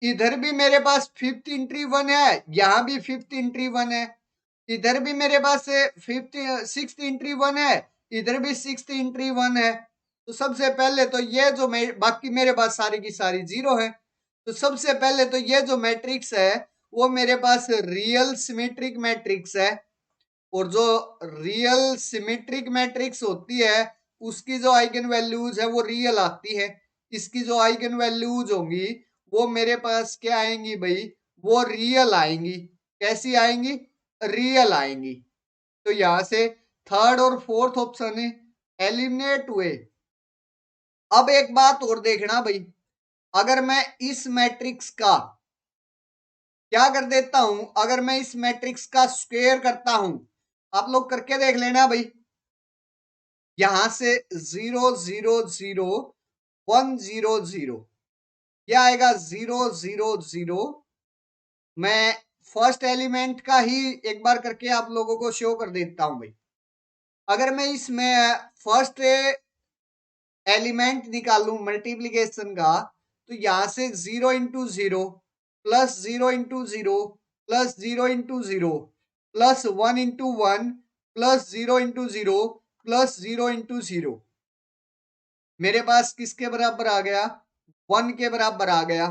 इधर भी मेरे पास फिफ्थ एंट्री 1 है, यहां भी फिफ्थ एंट्री 1 है, इधर भी मेरे पास फिफ्थ सिक्स्थ एंट्री 1 है, इधर भी सिक्स्थ एंट्री 1 है। तो सबसे पहले तो ये जो बाकी मेरे पास सारी की सारी जीरो है। तो सबसे पहले तो ये जो मैट्रिक्स है वो मेरे पास रियल सिमेट्रिक मैट्रिक्स है, और जो रियल सिमेट्रिक मैट्रिक्स होती है उसकी जो आइगन वैल्यूज है वो रियल आती है। इसकी जो आइगन वैल्यूज होंगी वो मेरे पास क्या आएंगी भाई, वो रियल आएंगी। कैसी आएंगी, रियल आएंगी। तो यहां से थर्ड और फोर्थ ऑप्शन एलिमिनेट हुए। अब एक बात और देखना भाई, अगर मैं इस मैट्रिक्स का क्या कर देता हूं, अगर मैं इस मैट्रिक्स का स्क्वायर करता हूं, आप लोग करके देख लेना भाई, यहां से 0 0 0 1 0 0, क्या आएगा 0 0 0। मैं फर्स्ट एलिमेंट का ही एक बार करके आप लोगों को शो कर देता हूं भाई। अगर मैं इसमें फर्स्ट एलिमेंट निकालू मल्टीप्लीकेशन का, तो यहां से 0 × 0 plus 0 × 0 plus 0 × 0 plus 1 × 1 plus 0 × 0 plus 0 × 0 मेरे पास किसके बराबर आ गया, 1 के बराबर आ गया।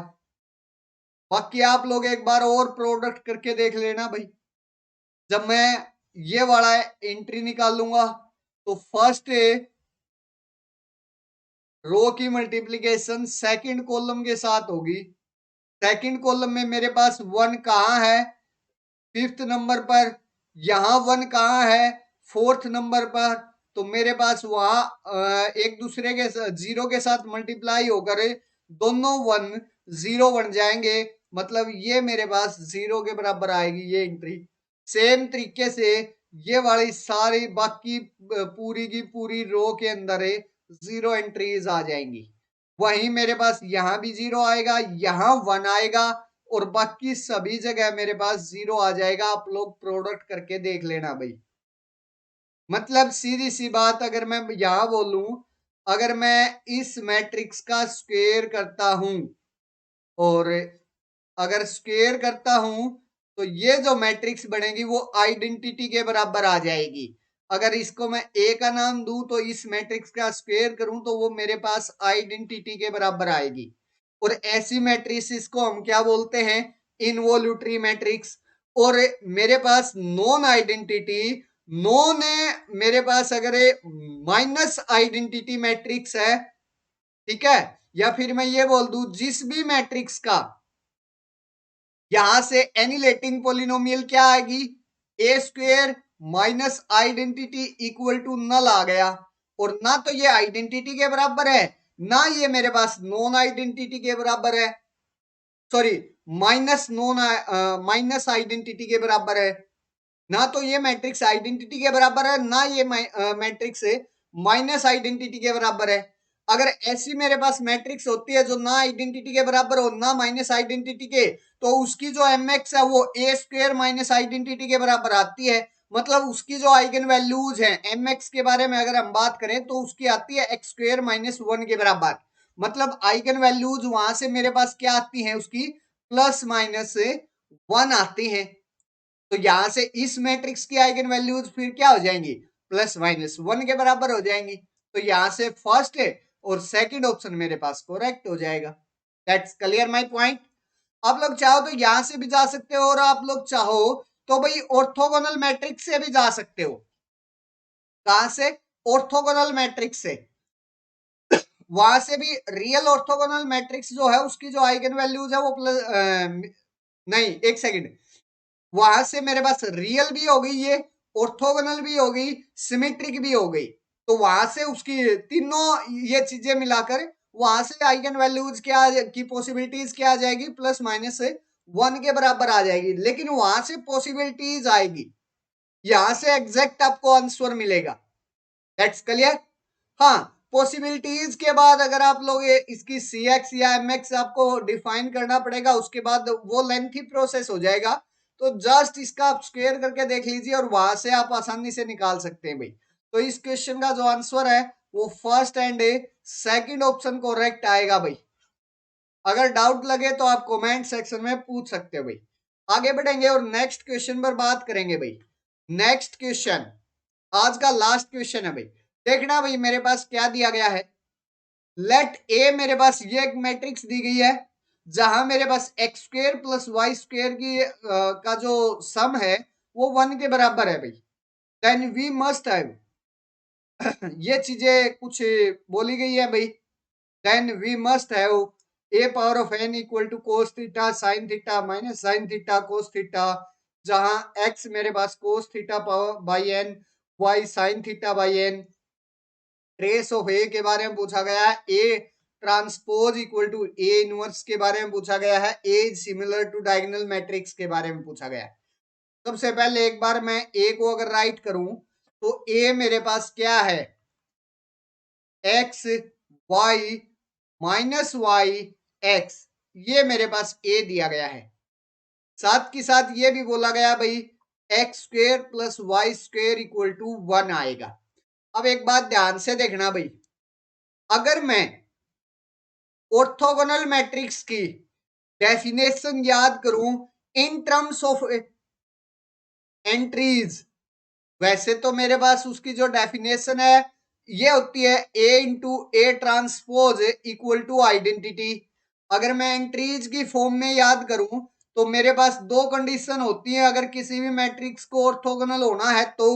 बाकी आप लोग एक बार और प्रोडक्ट करके देख लेना भाई। जब मैं ये वाला एंट्री निकालूंगा तो फर्स्ट रो की मल्टीप्लीकेशन सेकंड कॉलम के साथ होगी। सेकंड कॉलम में मेरे पास 1 कहाँ है, फिफ्थ नंबर पर। यहां 1 कहाँ है, फोर्थ नंबर पर। तो मेरे पास वहां एक दूसरे के जीरो के साथ मल्टीप्लाई होकर दोनों 1 0 बन जाएंगे, मतलब ये मेरे पास 0 के बराबर आएगी ये एंट्री। सेम तरीके से ये वाली सारी बाकी पूरी की पूरी रो के अंदर 0 एंट्रीज आ जाएंगी। वहीं मेरे पास यहां भी 0 आएगा, यहां 1 आएगा, और बाकी सभी जगह मेरे पास 0 आ जाएगा। आप लोग प्रोडक्ट करके देख लेना भाई। मतलब सीधी सी बात, अगर मैं यहां बोलूं, अगर मैं इस मैट्रिक्स का स्क्वायर करता हूं, और अगर स्क्वायर करता हूं तो ये जो मैट्रिक्स बनेगी वो आइडेंटिटी के बराबर आ जाएगी। अगर इसको मैं ए का नाम दूं तो इस मैट्रिक्स का स्क्वायर करूं तो वो मेरे पास आइडेंटिटी के बराबर आएगी। और ऐसी मैट्रिक्स को हम क्या बोलते हैं, इनवॉल्यूटरी मैट्रिक्स। और मेरे पास नॉन आइडेंटिटी, नॉन मेरे पास अगर माइनस आइडेंटिटी मैट्रिक्स है, ठीक है, या फिर मैं ये बोल दूं जिस भी मैट्रिक्स का यहां से एनिलेटिंग पोलिनोमियल क्या आएगी, A square minus identity equal to null आ गया। और ना तो ये आइडेंटिटी के बराबर है, ना ये मेरे पास नॉन आइडेंटिटी के बराबर है, सॉरी माइनस आइडेंटिटी के बराबर है। ना तो ये मैट्रिक्स आइडेंटिटी के बराबर है, ना ये मैट्रिक्स माइनस आइडेंटिटी के बराबर है। अगर ऐसी मेरे पास मैट्रिक्स होती है जो ना आइडेंटिटी के बराबर हो ना माइनस आइडेंटिटी के, तो उसकी जो mx है वो ए स्क्वेयर माइनस आइडेंटिटी के बराबर आती है। मतलब उसकी जो आइगन वैल्यूज है mx के बारे में अगर हम बात करें तो उसकी आती है एक्स स्क्वेयर माइनस 1 के बराबर। मतलब आइगन वैल्यूज वहां से मेरे पास क्या आती है, उसकी प्लस माइनस 1 आती है। तो यहां से इस मैट्रिक्स की आइगन वैल्यूज फिर क्या हो जाएंगी, प्लस माइनस 1 के बराबर हो जाएंगी। तो यहां से फर्स्ट और सेकंड ऑप्शन मेरे पास करेक्ट हो जाएगा। That's clear my point. आप लोग चाहो तो यहां से भी जा सकते हो, और आप लोग चाहो तो भाई ऑर्थोगोनल मैट्रिक्स से भी जा सकते हो। कहां से, ऑर्थोगोनल मैट्रिक्स से। वहां से भी रियल ऑर्थोगोनल मैट्रिक्स जो है उसकी जो आइगन वैल्यूज है वो प्लस नहीं, एक सेकंड, वहां से मेरे पास रियल भी हो गई, ये ऑर्थोगोनल भी हो गई, सिमेट्रिक भी हो गई। तो वहां से उसकी तीनों ये चीजें मिलाकर वहां से आइगन वैल्यूज क्या की पॉसिबिलिटीज क्या आ जाएगी, प्लस माइनस 1 के बराबर आ जाएगी। लेकिन वहां से पॉसिबिलिटीज आएगी, यहां से एग्जैक्ट आपको आंसर मिलेगा। That's clear. हाँ, पॉसिबिलिटीज के बाद अगर आप लोग इसकी सी एक्स या एम एक्स आपको डिफाइन करना पड़ेगा, उसके बाद वो लेंथी प्रोसेस हो जाएगा। तो जस्ट इसका आप स्क्वायर करके देख लीजिए और वहां से आप आसानी से निकाल सकते हैं भाई। तो इस क्वेश्चन का जो आंसर है वो first and second option correct आएगा भाई। अगर डाउट लगे तो आप कमेंट सेक्शन में पूछ सकते हो भाई। आगे बढ़ेंगे और नेक्स्ट क्वेश्चन पर बात करेंगे भाई। नेक्स्ट क्वेश्चन आज का लास्ट क्वेश्चन है भाई। देखना भाई मेरे पास क्या दिया गया है। लेट ए, मेरे पास ये एक मैट्रिक्स दी गई है जहां मेरे पास x square plus Y square की का जो सम है वो 1 के बराबर है भाई। देन वी मस्ट हैव ये चीजें कुछ बोली गई है भाई। Then we must have A power of n equal to cos theta sine theta minus sine theta cos theta, जहां एक्स मेरे पास cos theta power by N, y sine theta by n. Trace of A के बारे में पूछा गया है। A transpose equal to A inverse के बारे में पूछा गया है। A similar to diagonal matrix के बारे में पूछा गया है। सबसे पहले एक बार मैं ए को अगर राइट करूं तो ए मेरे पास क्या है, X Y minus Y X, ये मेरे पास ए दिया गया है। साथ के साथ ये भी बोला गया भाई X square plus Y square equal to 1 आएगा। अब एक बात ध्यान से देखना भाई, अगर मैं ऑर्थोगोनल मैट्रिक्स की डेफिनेशन याद करूं इन टर्म्स ऑफ एंट्रीज, वैसे तो मेरे पास उसकी जो डेफिनेशन है ये होती है A into A transpose equal to identity. अगर मैं एंट्रीज की फॉर्म में याद करूं तो मेरे पास दो कंडीशन होती है अगर किसी भी मैट्रिक्स को ऑर्थोगोनल होना है तो।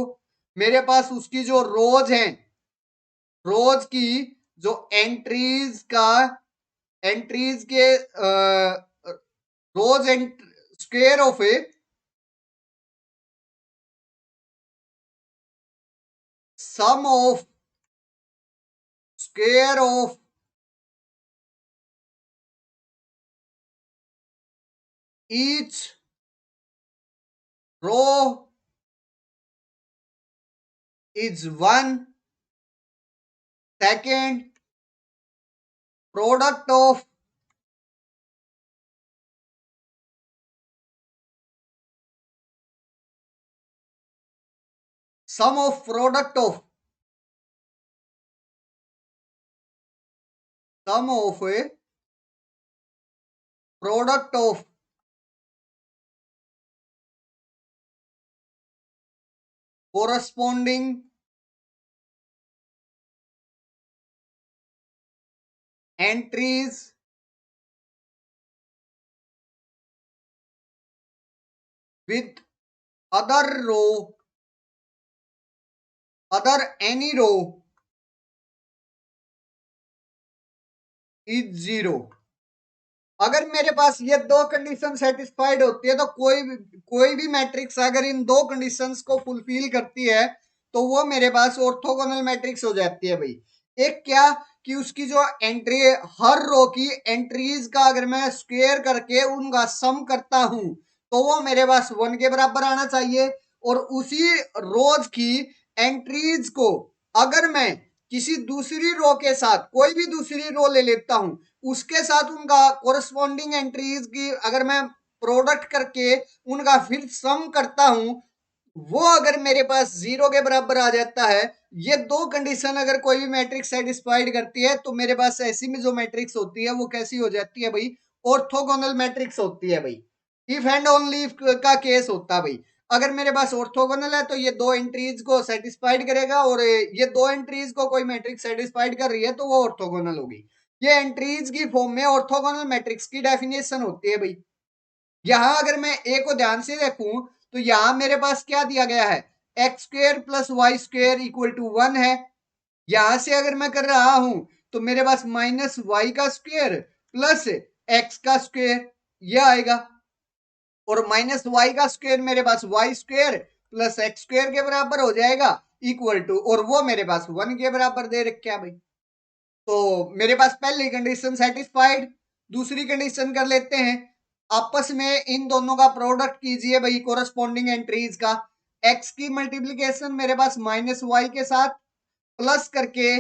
मेरे पास उसकी जो रोज हैं, रोज की जो एंट्रीज के rows and square of a sum of square of each row is 1, second product of sum of product of sum of a product of corresponding entries with other row, other any row is 0। अगर मेरे पास ये दो कंडीशन सेटिस्फाइड होती है तो कोई भी मैट्रिक्स अगर इन दो कंडीशंस को फुलफिल करती है तो वो मेरे पास ऑर्थोगोनल मैट्रिक्स हो जाती है भाई। एक क्या कि उसकी जो एंट्री, हर रो की एंट्रीज का अगर मैं स्क्वायर करके उनका सम करता हूं तो वो मेरे पास 1 के बराबर आना चाहिए। और उसी रोज की एंट्रीज को अगर मैं किसी दूसरी रो के साथ, कोई भी दूसरी रो ले लेता हूं, उसके साथ उनका कोरस्पॉन्डिंग एंट्रीज की अगर मैं प्रोडक्ट करके उनका फिर सम करता हूं, वो अगर मेरे पास 0 के बराबर आ जाता है, ये दो कंडीशन अगर कोई भी मैट्रिक्स सेटिस्फाइड करती है तो मेरे पास ऐसी में जो मैट्रिक्स होती है वो कैसी हो जाती है भाई, ऑर्थोगोनल मैट्रिक्स होती है भाई। इफ एंड ओनली इफ का केस होता है भाई। अगर मेरे पास ऑर्थोगोनल है तो ये दो एंट्रीज को सेटिस्फाइड करेगा और ये दो एंट्रीज को कोई मैट्रिक्स सेटिस्फाइड कर रही है तो वो ऑर्थोगोनल होगी। ये एंट्रीज की फॉर्म में ऑर्थोगोनल मैट्रिक्स की डेफिनेशन होती है भाई। यहां अगर मैं ए को ध्यान से देखूं तो यहां मेरे पास क्या दिया गया है, X square plus Y square equal to 1 है। यहां से अगर मैं कर रहा हूं तो मेरे पास माइनस वाई का स्क्वेयर प्लस एक्स का स्क्वेयर ये आएगा, और माइनस वाई का स्क्वेयर मेरे पास y square plus x square के बराबर हो जाएगा इक्वल टू, और वो मेरे पास 1 के बराबर दे रखा भाई। तो मेरे पास पहली कंडीशन सेटिस्फाइड। दूसरी कंडीशन कर लेते हैं, आपस में इन दोनों का प्रोडक्ट कीजिए भाई कोरस्पॉन्डिंग एंट्रीज का। एक्स की मल्टीप्लीकेशन मेरे पास माइनस वाई के साथ प्लस करके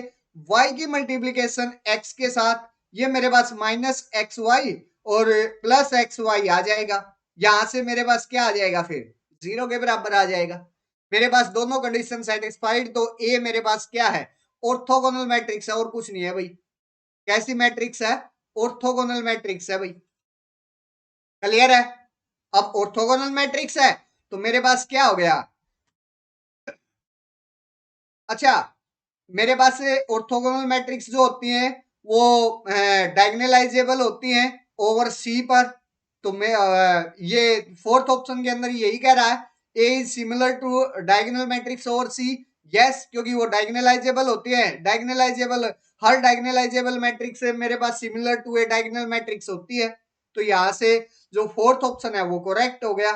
y की मल्टीप्लीकेशन x के साथ, ये मेरे पास माइनस एक्स वाई और प्लस एक्स वाई आ जाएगा। यहां से मेरे पास क्या आ जाएगा, फिर 0 के बराबर आ जाएगा। मेरे पास दोनों कंडीशन सेटिस्फाइड, तो ए मेरे पास क्या है, ऑर्थोगोनल मैट्रिक्स है और कुछ नहीं है भाई। कैसी मैट्रिक्स है, ऑर्थोगोनल मैट्रिक्स है भाई। क्लियर है। अब ऑर्थोगोनल मैट्रिक्स है तो मेरे पास क्या हो गया, अच्छा मेरे पास ऑर्थोगोनल मैट्रिक्स जो होती हैं वो डायगोनलाइजेबल होती हैं ओवर सी पर। तो मैं ये फोर्थ ऑप्शन के अंदर यही कह रहा है, A is similar to diagonal matrix over C. Yes, क्योंकि वो डायगोनलाइजेबल होती है। डायगोनलाइजेबल, हर डायगोनलाइजेबल मैट्रिक्स मेरे पास similar to a diagonal matrix होती है। तो यहाँ से जो फोर्थ ऑप्शन है वो करेक्ट हो गया।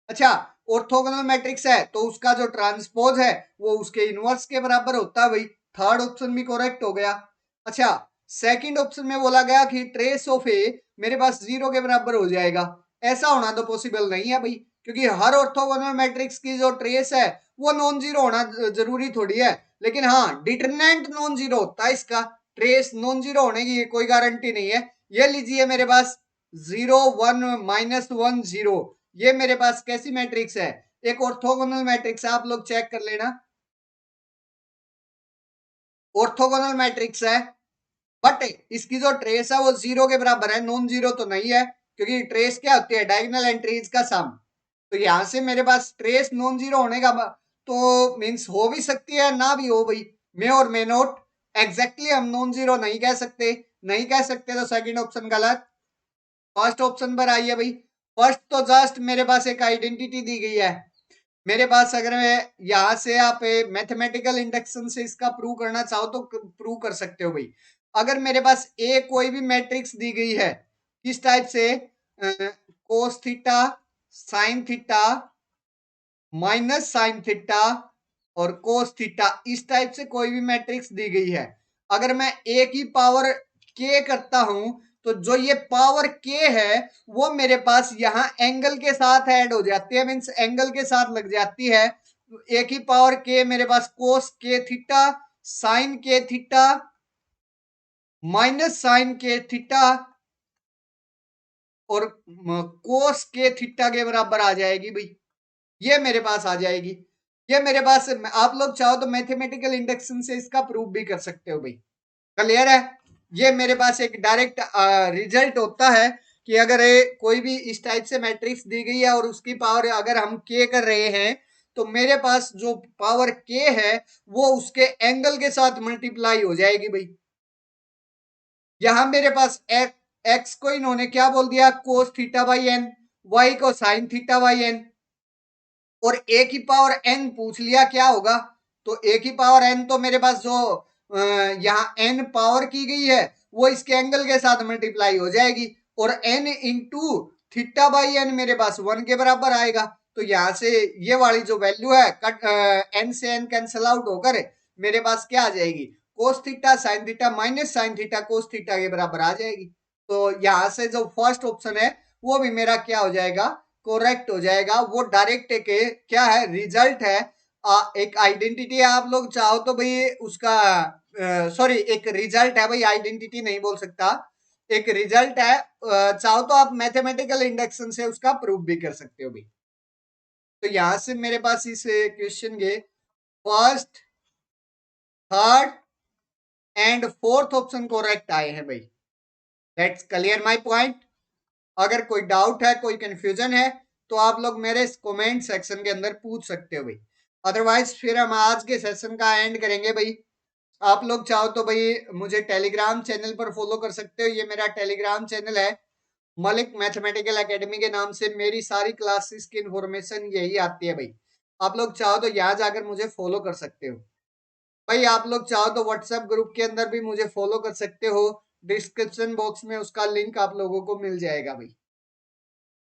अच्छा, ऑर्थोगोनल मैट्रिक्स है तो उसका जो ट्रांसपोज है वो उसके इनवर्स के बराबर होता है भाई। थर्ड ऑप्शन भी करेक्ट हो गया। अच्छा, सेकंड ऑप्शन में बोला गया कि ट्रेस ऑफ ए मेरे पास 0 के बराबर हो जाएगा। ऐसा होना तो पॉसिबल नहीं है भाई, क्योंकि हर ऑर्थोगोनल मैट्रिक्स की जो ट्रेस है वो नॉन जीरो होना जरूरी थोड़ी है। लेकिन हाँ, डिटरमिनेंट नॉन जीरो होता है इसका, ट्रेस नॉन जीरो होने की कोई गारंटी नहीं है। ये लीजिए मेरे पास 0 1 -1 0, ये मेरे पास कैसी मैट्रिक्स है, एक ऑर्थोगोनल मैट्रिक्स है। आप लोग चेक कर लेना, ऑर्थोगोनल मैट्रिक्स है। बट इसकी जो ट्रेस है वो 0 के बराबर है, नॉन जीरो तो नहीं है, क्योंकि ट्रेस क्या होती है, डायगोनल एंट्रीज का सम। तो यहां से मेरे पास ट्रेस नॉन जीरो होने का तो मींस हो भी सकती है ना भी हो भाई, मे और मे नॉट। एग्जैक्टली हम नॉन जीरो नहीं कह सकते, नहीं कह सकते तो सेकंड ऑप्शन गलत। फर्स्ट ऑप्शन पर आइए भाई। फर्स्ट तो जस्ट मेरे पास एक आइडेंटिटी दी गई है मेरे पास। अगर मैं यहां से आप मैथमेटिकल इंडक्शन से इसका प्रूव करना चाहो तो प्रूव कर सकते हो भाई। अगर मेरे पास ए कोई भी मैट्रिक्स दी गई है, किस टाइप से, कोस theta, sine theta, minus sine theta और कोस थीटा, इस टाइप से कोई भी मैट्रिक्स दी गई है, अगर मैं ए की पावर के करता हूं तो जो ये पावर के है वो मेरे पास यहाँ एंगल के साथ ऐड हो जाती है, मीन्स एंगल के साथ लग जाती है। ए की पावर के मेरे पास कोस के थीटा, साइन के थीटा, माइनस साइन के थीटा और कोस के थीटा के बराबर आ जाएगी भाई। ये मेरे पास आ जाएगी। ये मेरे पास, आप लोग चाहो तो मैथमेटिकल इंडक्शन से इसका प्रूफ भी कर सकते हो भाई। क्लियर है। ये मेरे पास एक डायरेक्ट रिजल्ट होता है कि अगर कोई भी इस टाइप से मैट्रिक्स दी गई है और उसकी पावर अगर हम के कर रहे हैं तो मेरे पास जो पावर के है वो उसके एंगल के साथ मल्टीप्लाई हो जाएगी भाई। यहां मेरे पास एक्स को इन्होंने क्या बोल दिया, cos theta by N, Y को साइन थीटा बाई एन, और ए की पावर एन पूछ लिया क्या होगा। तो ए की पावर एन तो मेरे पास जो यहाँ एन पावर की गई है वो इसके एंगल के साथ मल्टीप्लाई हो जाएगी, और N into theta by N मेरे पास 1 के बराबर आएगा। तो यहाँ से ये वाली जो वैल्यू है कट एन से एन कैंसल आउट होकर मेरे पास क्या आ जाएगी, कोस theta sine theta minus sine theta cos theta के बराबर आ जाएगी। तो यहाँ से जो फर्स्ट ऑप्शन है वो भी मेरा क्या हो जाएगा, करेक्ट हो जाएगा। वो डायरेक्ट एक क्या है, रिजल्ट है, एक आइडेंटिटी है। आप लोग चाहो तो भाई उसका सॉरी एक रिजल्ट है भाई, आइडेंटिटी नहीं बोल सकता, एक रिजल्ट है। चाहो तो आप मैथमेटिकल इंडक्शन से उसका प्रूफ भी कर सकते हो भाई। तो यहां से मेरे पास इस क्वेश्चन के first, third and fourth option correct आए हैं भाई। That's clear my point. अगर कोई डाउट है, कोई कंफ्यूजन है तो आप लोग मेरे कमेंट सेक्शन के अंदर पूछ सकते हो भाई। अदरवाइज फिर हम आज के सेशन का एंड करेंगे भाई। आप लोग चाहो तो भाई मुझे टेलीग्राम चैनल पर फॉलो कर सकते हो। ये मेरा टेलीग्राम चैनल है, मलिक मैथमेटिकल एकेडमी के नाम से मेरी सारी क्लासेस की इंफॉर्मेशन यही आती है भाई। आप लोग चाहो तो यहाँ जाकर मुझे फॉलो कर सकते हो भाई। आप लोग चाहो तो व्हाट्सएप ग्रुप के अंदर भी मुझे फॉलो कर सकते हो, डिस्क्रिप्शन बॉक्स में उसका लिंक आप लोगों को मिल जाएगा भाई।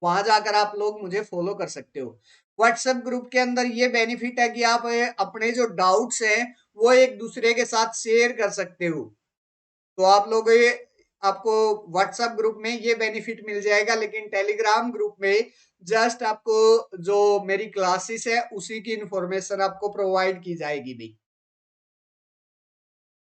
वहां जाकर आप लोग मुझे फॉलो कर सकते हो। व्हाट्सएप ग्रुप के अंदर ये बेनिफिट है कि आप अपने जो डाउट्स हैं वो एक दूसरे के साथ शेयर कर सकते हो। तो आप लोग आपको व्हाट्सएप ग्रुप में ये बेनिफिट मिल जाएगा, लेकिन टेलीग्राम ग्रुप में जस्ट आपको जो मेरी क्लासेस है उसी की इंफॉर्मेशन आपको प्रोवाइड की जाएगी भाई।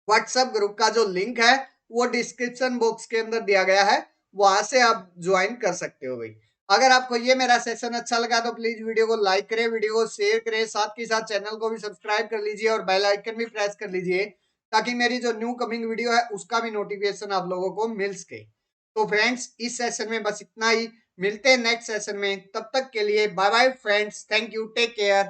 व्हाट्सएप ग्रुप का जो लिंक है वो डिस्क्रिप्शन बॉक्स के अंदर दिया गया है, वहां से आप ज्वाइन कर सकते हो भाई। अगर आपको ये मेरा सेशन अच्छा लगा तो प्लीज वीडियो को लाइक करें, वीडियो को शेयर करें, साथ ही साथ चैनल को भी सब्सक्राइब कर लीजिए और बेल आइकन भी प्रेस कर लीजिए ताकि मेरी जो न्यू कमिंग वीडियो है उसका भी नोटिफिकेशन आप लोगों को मिल सके। तो फ्रेंड्स इस सेशन में बस इतना ही, मिलते हैं नेक्स्ट सेशन में, तब तक के लिए bye bye friends, thank you, take care.